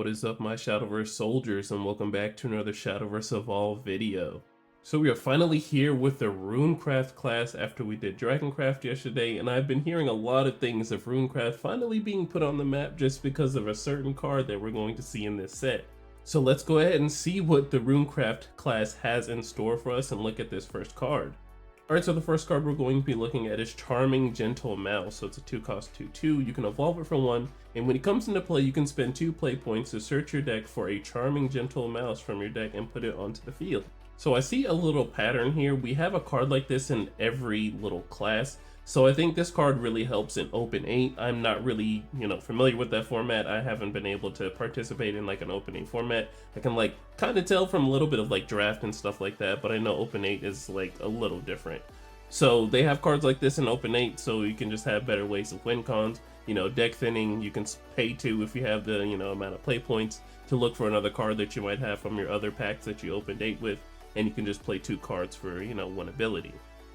What is up, my Shadowverse soldiers, and welcome back to another Shadowverse Evolve video. So we are finally here with the Runecraft class after we did Dragoncraft yesterday, and I've been hearing a lot of things of Runecraft finally being put on the map just because of a certain card that we're going to see in this set. So let's go ahead and see what the Runecraft class has in store for us and look at this first card. Alright, so the first card we're going to be looking at is Charming Gentle Mouse. So it's a 2-cost 2/2. You can evolve it for 1, and when it comes into play, you can spend 2 play points to search your deck for a Charming Gentle Mouse from your deck and put it onto the field. So I see a little pattern here. We have a card like this in every little class. So I think this card really helps in Open 8. I'm not really, familiar with that format. I haven't been able to participate in like an Open 8 format. I can like kind of tell from a little bit of like draft and stuff like that, but I know Open 8 is like a little different. So they have cards like this in Open 8, so you can just have better ways of win cons. Deck thinning, you can pay 2 if you have the, amount of play points to look for another card that you might have from your other packs that you opened 8 with, and you can just play 2 cards for, 1 ability.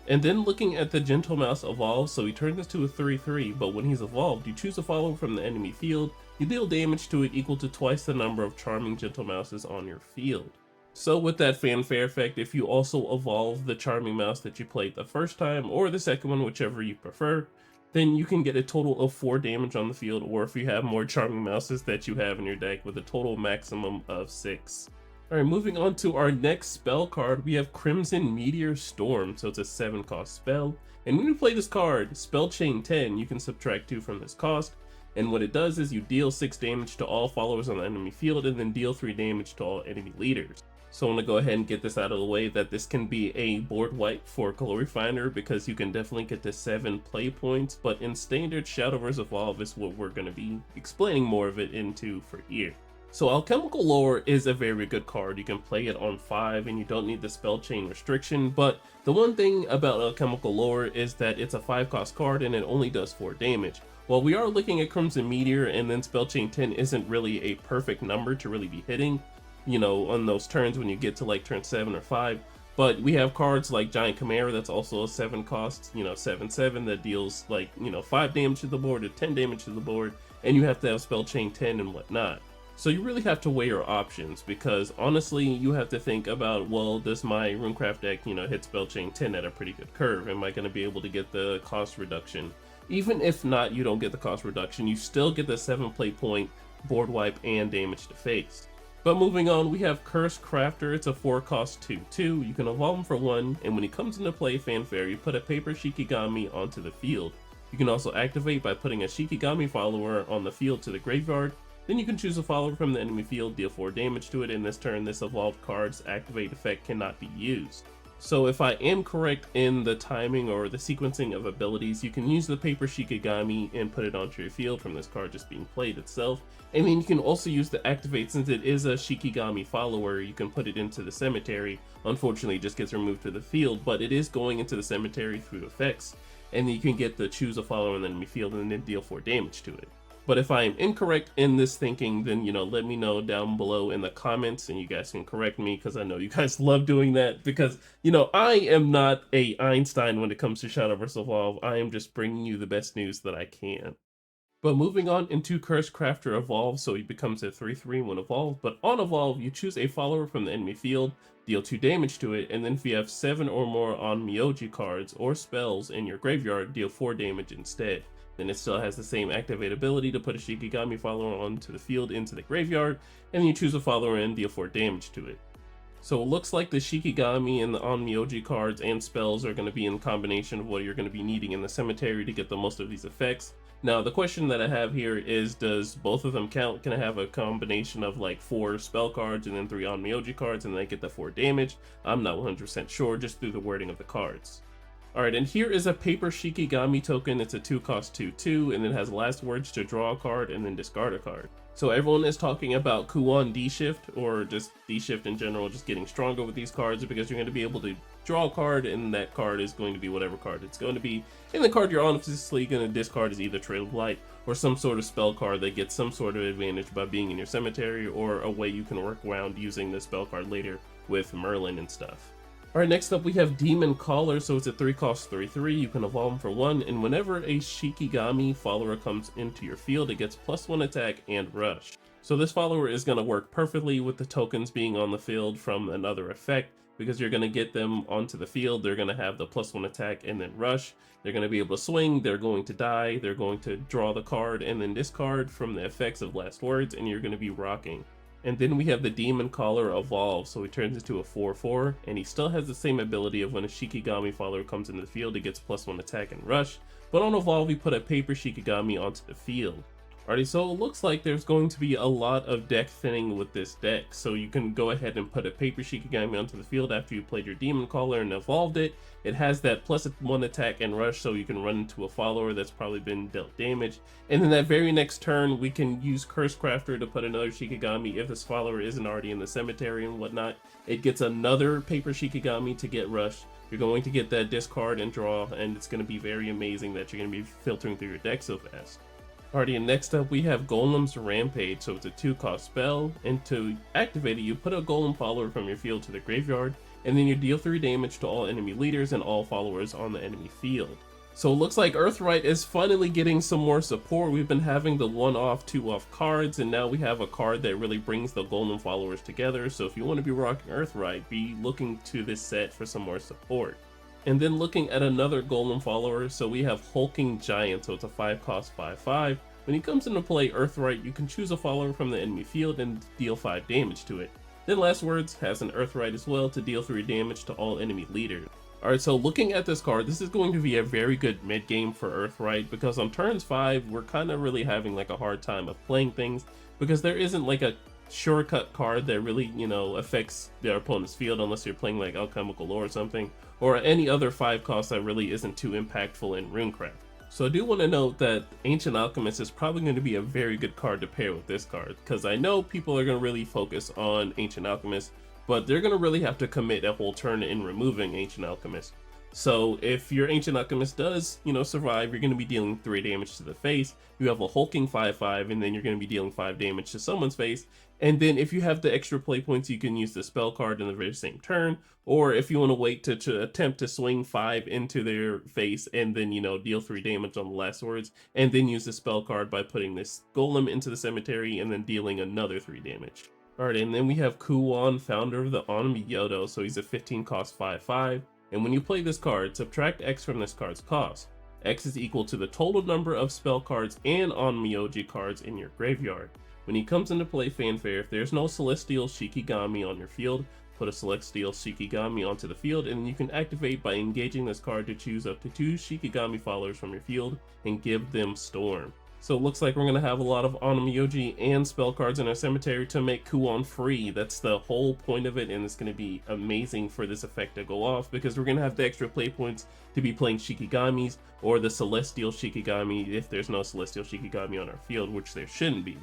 And then looking at the Gentle Mouse evolve, so he turns this to a 3/3, but when he's evolved, you choose a follower from the enemy field, you deal damage to it equal to twice the number of Charming Gentle Mouses on your field. So with that fanfare effect, if you also evolve the Charming Mouse that you played the first time, or the second one, whichever you prefer, then you can get a total of 4 damage on the field, or if you have more Charming Mouses that you have in your deck, with a total maximum of 6. Alright, moving on to our next spell card, we have Crimson Meteor Storm. So it's a 7-cost spell, and when you play this card, Spell Chain 10, you can subtract 2 from this cost, and what it does is you deal 6 damage to all followers on the enemy field, and then deal 3 damage to all enemy leaders. So I'm going to go ahead and get this out of the way that this can be a board wipe for Glory Finder, because you can definitely get to 7 play points, but in standard Shadowverse Evolve is what we're going to be explaining more of it into for here. So Alchemical Lore is a very good card. You can play it on 5 and you don't need the spell chain restriction, but the one thing about Alchemical Lore is that it's a 5-cost card and it only does 4 damage. While we are looking at Crimson Meteor, and then spell chain 10 isn't really a perfect number to really be hitting, on those turns when you get to like turn 7 or 5, but we have cards like Giant Chimera that's also a 7-cost, 7/7 that deals like, 5 damage to the board or 10 damage to the board, and you have to have spell chain 10 and whatnot. So you really have to weigh your options, because honestly, you have to think about, well, does my Runecraft deck, hit spell chain 10 at a pretty good curve? Am I going to be able to get the cost reduction? Even if not, you don't get the cost reduction, you still get the 7 play point, board wipe, and damage to face. But moving on, we have Cursed Crafter. It's a 4-cost 2/2. You can evolve him for 1, and when he comes into play fanfare, you put a Paper Shikigami onto the field. You can also activate by putting a Shikigami follower on the field to the graveyard. Then you can choose a follower from the enemy field, deal 4 damage to it, and this turn this evolved card's activate effect cannot be used. So if I am correct in the timing or the sequencing of abilities, you can use the Paper Shikigami and put it onto your field from this card just being played itself. And then you can also use the activate, since it is a Shikigami follower, you can put it into the cemetery. Unfortunately, it just gets removed to the field, but it is going into the cemetery through effects. And then you can get the choose a follower in the enemy field and then deal 4 damage to it. But if I am incorrect in this thinking, then, let me know down below in the comments, and you guys can correct me, because I know you guys love doing that, because, I am not a Einstein when it comes to Shadowverse Evolve. I am just bringing you the best news that I can. But moving on into Cursed Crafter Evolve, so he becomes a 3/3 when evolved, but on evolve, you choose a follower from the enemy field, deal 2 damage to it, and then if you have 7 or more on Myoji cards or spells in your graveyard, deal 4 damage instead. Then it still has the same activate ability to put a Shikigami follower onto the field into the graveyard, and then you choose a follower and deal 4 damage to it. So it looks like the Shikigami and the On-Myoji cards and spells are going to be in combination of what you're going to be needing in the cemetery to get the most of these effects. Now the question that I have here is, does both of them count? Can I have a combination of like 4 spell cards and then 3 On-Myoji cards and then I get the 4 damage? I'm not 100% sure, just through the wording of the cards. Alright, and here is a Paper Shikigami token. It's a 2-cost 2/2, and it has last words to draw a card and then discard a card. So everyone is talking about Kuon D-Shift, or just D-Shift in general, just getting stronger with these cards, because you're going to be able to draw a card, and that card is going to be whatever card it's going to be. And the card you're honestly going to discard is either Trail of Light, or some sort of spell card that gets some sort of advantage by being in your cemetery, or a way you can work around using the spell card later with Merlin and stuff. Alright, next up we have Demon Caller. So it's a 3-cost 3/3. You can evolve him for 1, and whenever a Shikigami follower comes into your field, it gets +1 attack and rush. So this follower is going to work perfectly with the tokens being on the field from another effect, because you're going to get them onto the field. They're going to have the +1 attack and then rush. They're going to be able to swing, they're going to die, they're going to draw the card and then discard from the effects of last words, and you're going to be rocking. And then we have the Demon Caller evolve, so he turns into a 4/4, and he still has the same ability of when a Shikigami follower comes into the field, it gets +1 attack and rush, but on evolve we put a paper Shikigami onto the field. Alrighty, so it looks like there's going to be a lot of deck thinning with this deck, so you can go ahead and put a paper Shikigami onto the field after you played your Demon Caller and evolved it. It has that +1 attack and rush, so you can run into a follower that's probably been dealt damage. And then that very next turn, we can use Curse Crafter to put another Shikigami if this follower isn't already in the cemetery and whatnot. It gets another paper Shikigami to get rush. You're going to get that discard and draw, and it's going to be very amazing that you're going to be filtering through your deck so fast. Alrighty, and next up we have Golem's Rampage, so it's a 2-cost spell, and to activate it you put a Golem follower from your field to the graveyard, and then you deal 3 damage to all enemy leaders and all followers on the enemy field. So it looks like Earthright is finally getting some more support. We've been having the 1-off, 2-off cards, and now we have a card that really brings the Golem followers together, so if you want to be rocking Earthright, be looking to this set for some more support. And then looking at another Golem follower, so we have Hulking Giant, so it's a 5-cost 5/5. When he comes into play Earthright, you can choose a follower from the enemy field and deal 5 damage to it. Then Last Words has an Earthright as well to deal 3 damage to all enemy leaders. Alright, so looking at this card, this is going to be a very good mid game for Earthright, because on turns 5, we're kind of really having like a hard time of playing things, because there isn't like a shortcut card that really, affects their opponent's field unless you're playing like Alchemical Lore or something, or any other 5-cost that really isn't too impactful in Runecraft. So I do want to note that Ancient Alchemist is probably going to be a very good card to pair with this card, because I know people are going to really focus on Ancient Alchemist, but they're going to really have to commit a whole turn in removing Ancient Alchemist. So if your Ancient Alchemist does, survive, you're going to be dealing 3 damage to the face. You have a Hulking 5/5, and then you're going to be dealing 5 damage to someone's face. And then if you have the extra play points, you can use the spell card in the very same turn. Or if you want to wait to attempt to swing 5 into their face and then, deal 3 damage on the Last Words, and then use the spell card by putting this Golem into the cemetery and then dealing another 3 damage. Alright, and then we have Kuwan, founder of the Onmyoto, so he's a 15-cost 5/5. And when you play this card, subtract X from this card's cost. X is equal to the total number of spell cards and Onmyoji cards in your graveyard. When he comes into play Fanfare, if there's no Celestial Shikigami on your field, put a Celestial Shikigami onto the field, and you can activate by engaging this card to choose up to 2 Shikigami followers from your field and give them Storm. So it looks like we're going to have a lot of Onmyoji and spell cards in our cemetery to make Kuwan free. That's the whole point of it, and it's going to be amazing for this effect to go off, because we're going to have the extra play points to be playing Shikigamis or the Celestial Shikigami if there's no Celestial Shikigami on our field, which there shouldn't be.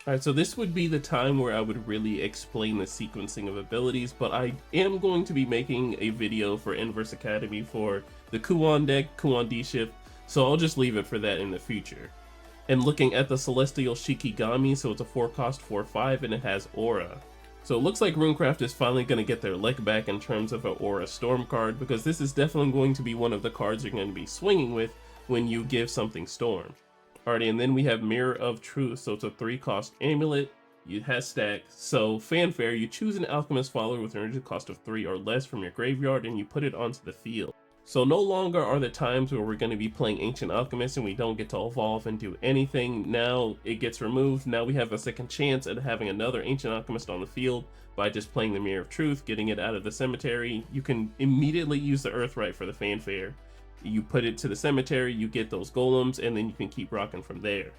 Alright, so this would be the time where I would really explain the sequencing of abilities, but I am going to be making a video for Inverse Academy for the Kuwan deck, Kuwan D-Shift, so I'll just leave it for that in the future. And looking at the Celestial Shikigami, so it's a 4-cost 4/5 and it has Aura. So it looks like Runecraft is finally going to get their leg back in terms of an Aura Storm card, because this is definitely going to be one of the cards you're going to be swinging with when you give something Storm. Alrighty, and then we have Mirror of Truth, so it's a 3-cost amulet. It has stacks. So Fanfare, you choose an Alchemist follower with an energy cost of 3 or less from your graveyard and you put it onto the field. So no longer are the times where we're going to be playing Ancient Alchemist and we don't get to evolve and do anything. Now it gets removed. Now we have a second chance at having another Ancient Alchemist on the field by just playing the Mirror of Truth, getting it out of the cemetery. You can immediately use the Earthright for the Fanfare. You put it to the cemetery, you get those golems, and then you can keep rocking from there.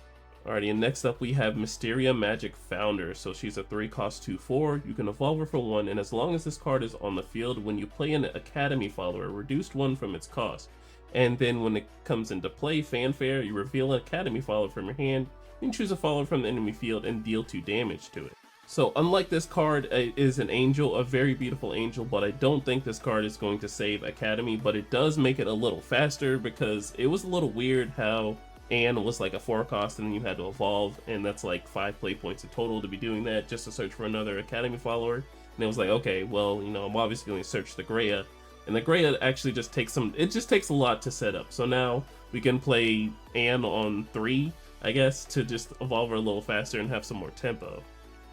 Alrighty, and next up we have Mysteria Magic Founder. So she's a 3-cost 2/4. You can evolve her for 1, and as long as this card is on the field, when you play an Academy follower, reduced 1 from its cost. And then when it comes into play Fanfare, you reveal an Academy follower from your hand, and choose a follower from the enemy field and deal 2 damage to it. So unlike this card, it is an angel, a very beautiful angel, but I don't think this card is going to save Academy, but it does make it a little faster, because it was a little weird how Anne was like a 4-cost and then you had to evolve, and that's like 5 play points in total to be doing that just to search for another Academy follower. And it was like, okay, well, I'm obviously going to search the Greya, and the Greya actually just takes it just takes a lot to set up. So now we can play Anne on 3, I guess, to just evolve her a little faster and have some more tempo.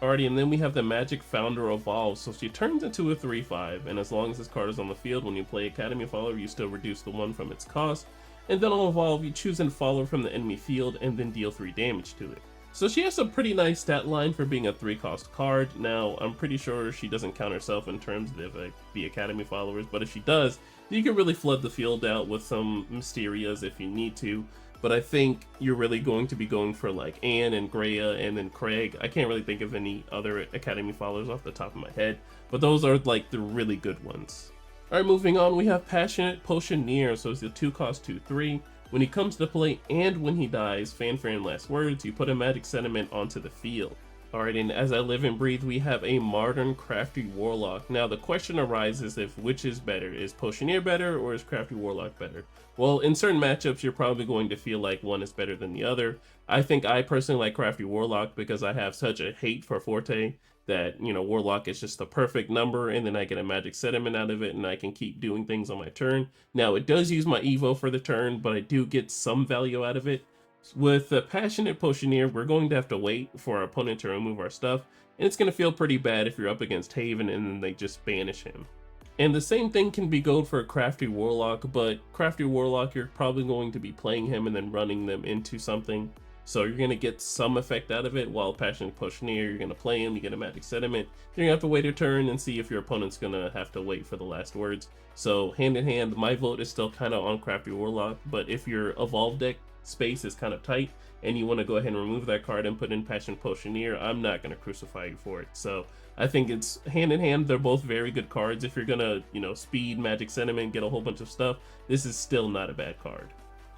Alrighty, and then we have the Magic Founder Evolve, so she turns into a 3/5, and as long as this card is on the field when you play Academy Follower, you still reduce the 1 from its cost, and then on Evolve, you choose and follow from the enemy field, and then deal 3 damage to it. So she has a pretty nice stat line for being a 3-cost card. Now, I'm pretty sure she doesn't count herself in terms of the Academy Followers, but if she does, you can really flood the field out with some Mysterias if you need to. But I think you're really going to be going for like Anne and Greya and then Craig. I can't really think of any other Academy followers off the top of my head, but those are like the really good ones. Alright, moving on, we have Passionate Potioneer, so it's a 2-cost 2/3. When he comes to play and when he dies, Fanfare and Last Words, you put a Magic Sentiment onto the field. Alright, and as I live and breathe, we have a Modern Crafty Warlock. Now the question arises if which is better. Is Potioneer better or is Crafty Warlock better? Well, in certain matchups, you're probably going to feel like one is better than the other. I think I personally like Crafty Warlock because I have such a hate for Forte that, you know, Warlock is just the perfect number, and then I get a Magic Sentiment out of it, and I can keep doing things on my turn. Now, it does use my Evo for the turn, but I do get some value out of it. With the Passionate Potioneer, we're going to have to wait for our opponent to remove our stuff, and it's going to feel pretty bad if you're up against Haven and then they just banish him. And the same thing can be good for a Crafty Warlock, but Crafty Warlock, you're probably going to be playing him and then running them into something. So you're going to get some effect out of it, while Passionate Potioneer, you're going to play him, you get a Magic Sentiment, you're going to have to wait your turn and see if your opponent's going to have to wait for the last words. So hand in hand, my vote is still kind of on Crafty Warlock, but if your Evolve deck space is kind of tight and you want to go ahead and remove that card and put in Passionate Potioneer, I'm not going to crucify you for it. So I think it's hand in hand, they're both very good cards. If you're going to, you know, speed Magic Sentiment, get a whole bunch of stuff, this is still not a bad card.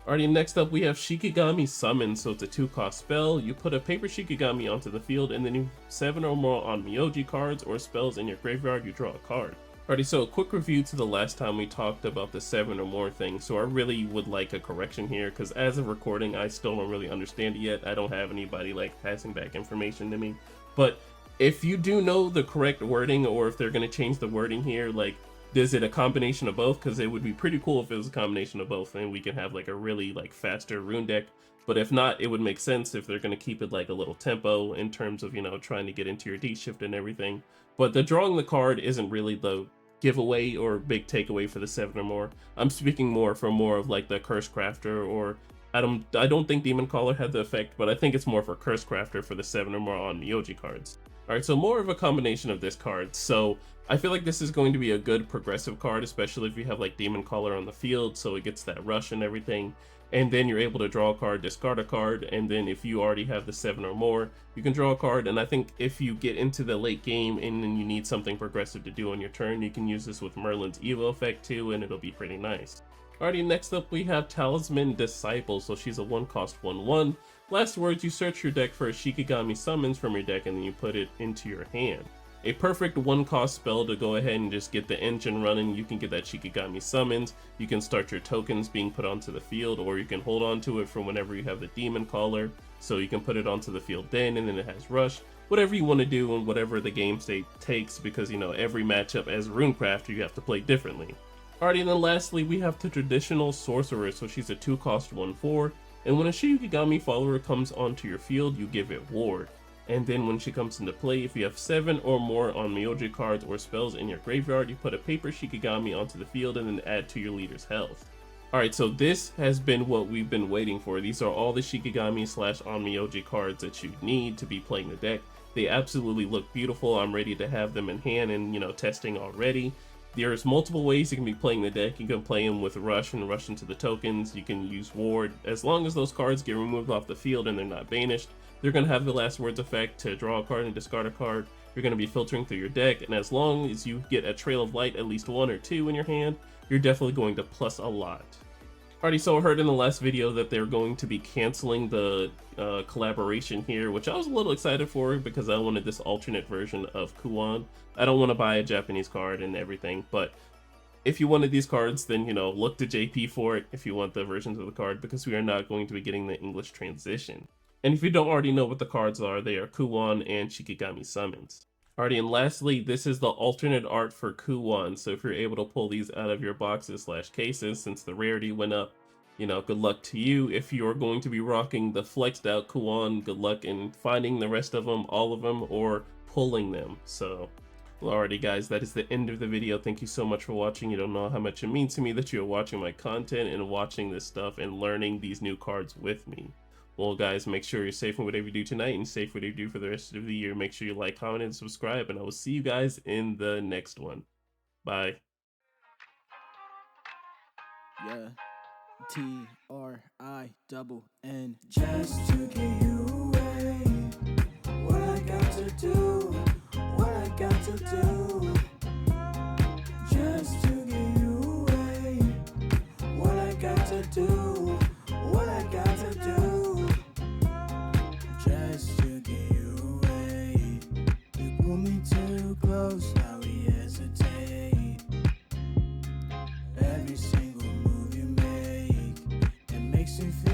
Alrighty, next up we have Shikigami Summon, so it's a 2-cost spell. You put a paper Shikigami onto the field, and then you 7 or more on Myoji cards or spells in your graveyard, you draw a card. Alrighty, so a quick review to the last time we talked about the 7 or more thing. So I really would like a correction here, because as of recording, I still don't really understand it yet. I don't have anybody like passing back information to me. But if you do know the correct wording, or if they're going to change the wording here, like, is it a combination of both? Because it would be pretty cool if it was a combination of both, and we can have like a really like faster rune deck. But if not, it would make sense if they're going to keep it like a little tempo in terms of, you know, trying to get into your D shift and everything. But the drawing the card isn't really the giveaway or big takeaway for the 7 or more. I'm speaking more of like the Curse Crafter, or I don't think Demon Caller had the effect, but I think it's more for Curse Crafter for the 7 or more on Myoji cards. Alright, so more of a combination of this card. So I feel like this is going to be a good progressive card, especially if you have like Demon Caller on the field, so it gets that rush and everything. And then you're able to draw a card, discard a card, and then if you already have the 7 or more, you can draw a card. And I think if you get into the late game and then you need something progressive to do on your turn, you can use this with Merlin's Evo effect too, and it'll be pretty nice. Alrighty, next up we have Talisman Disciple, so she's a 1-cost 1/1. Last words, you search your deck for a Shikigami Summons from your deck and then you put it into your hand. A perfect 1-cost spell to go ahead and just get the engine running. You can get that Shikigami Summons, you can start your tokens being put onto the field, or you can hold on to it for whenever you have the Demon Caller, so you can put it onto the field then, and then it has Rush. Whatever you want to do and whatever the game state takes, because, you know, every matchup as Runecraft you have to play differently. Alrighty, and then lastly we have the Traditional Sorcerer, so she's a 2-cost 1/4, and when a Shikigami follower comes onto your field, you give it Ward. And then when she comes into play, if you have 7 or more on Myoji cards or spells in your graveyard, you put a paper Shikigami onto the field and then add to your leader's health. Alright, so this has been what we've been waiting for. These are all the Shikigami / on Myoji cards that you need to be playing the deck. They absolutely look beautiful. I'm ready to have them in hand and, you know, testing already. There's multiple ways you can be playing the deck. You can play them with Rush and rush into the tokens. You can use Ward. As long as those cards get removed off the field and they're not banished, they're going to have the Last Words effect to draw a card and discard a card. You're going to be filtering through your deck, and as long as you get a Trail of Light, at least 1 or 2 in your hand, you're definitely going to plus a lot. Alrighty, so I heard in the last video that they're going to be canceling the collaboration here, which I was a little excited for because I wanted this alternate version of Kuon. I don't want to buy a Japanese card and everything, but if you wanted these cards, then, you know, look to JP for it if you want the versions of the card, because we are not going to be getting the English transition. And if you don't already know what the cards are, they are Kuon and Shikigami Summons. Alrighty, and lastly, this is the alternate art for Kuon, so if you're able to pull these out of your boxes / cases, since the rarity went up, you know, good luck to you. If you're going to be rocking the flexed out Kuan, good luck in finding the rest of them, all of them, or pulling them. So, well, alrighty guys, that is the end of the video. Thank you so much for watching. You don't know how much it means to me that you're watching my content and watching this stuff and learning these new cards with me. Well guys, make sure you're safe in whatever you do tonight and safe whatever you do for the rest of the year. Make sure you like, comment, and subscribe, and I will see you guys in the next one. Bye. Yeah. TRINN. Just to get you away. What I got to do, what I got to do. Just to get you away. What I got to do, what I got to do. Just to get you away. You pull me too close, now we hesitate. Every single move you make, it makes me feel